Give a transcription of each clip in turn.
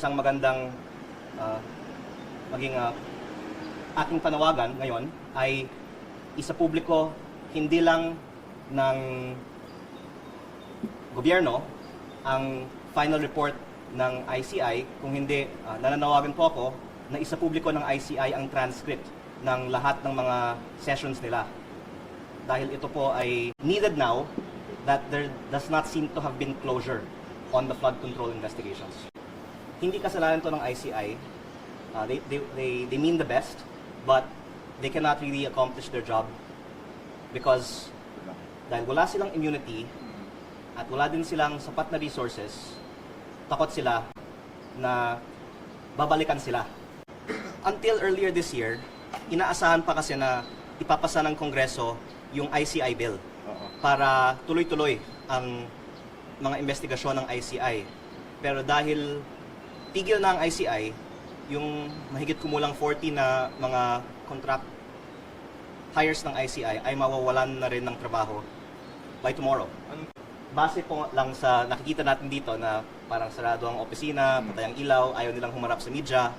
isang magandang maging aking panawagan ngayon ay isa-publiko hindi lang ng gobyerno ang final report ng ICI, kung hindi, nananawagan po ako na isa-publiko ng ICI ang transcript ng lahat ng mga sessions nila. Dahil ito po ay needed now that there does not seem to have been closure on the flood control investigations. Hindi kasalanan to ng ICI. They mean the best, but they cannot really accomplish their job because dahil wala silang immunity at wala din silang sapat na resources, takot sila na babalikan sila. Until earlier this year, inaasahan pa kasi na ipapasa ng Kongreso yung ICI bill para tuloy-tuloy ang mga investigasyon ng ICI. Pero dahil tigil na ang ICI, yung mahigit kumulang 40 na mga contract hires ng ICI ay mawawalan na rin ng trabaho by tomorrow. Base po lang sa nakikita natin dito na parang sarado ang opisina, patay ang ilaw, ayaw nilang humarap sa media,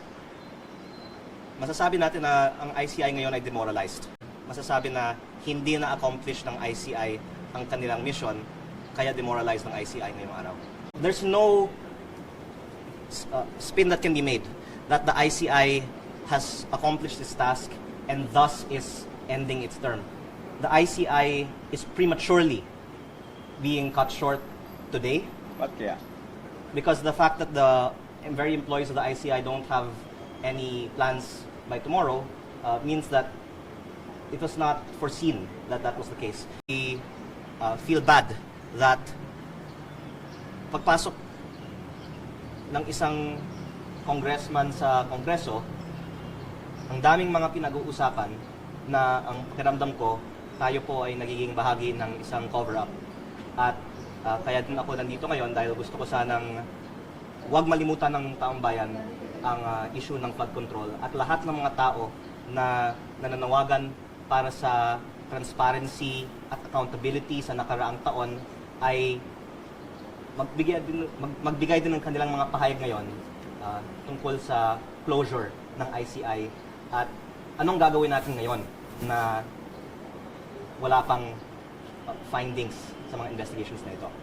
masasabi natin na ang ICI ngayon ay demoralized. Masasabi na hindi na-accomplish ng ICI ang kanilang mission, kaya demoralized ng ICI ngayong araw. There's no spin that can be made that the ICI has accomplished its task and thus is ending its term. The ICI is prematurely being cut short today. Ba't kaya? Because the fact that the very employees of the ICI don't have any plans by tomorrow means that it was not foreseen that that was the case. We feel bad that pagpasok ng isang congressman sa Kongreso, ang daming mga pinag-uusapan na ang pakiramdam ko, tayo po ay nagiging bahagi ng isang cover-up. At kaya din ako nandito ngayon dahil gusto ko sanang huwag malimutan ng taong bayan ang issue ng flood control at lahat ng mga tao na nananawagan para sa transparency at accountability sa nakaraang taon ay magbigay din ng kanilang mga pahayag ngayon tungkol sa closure ng ICI at anong gagawin natin ngayon na wala pang findings sa mga investigations na ito.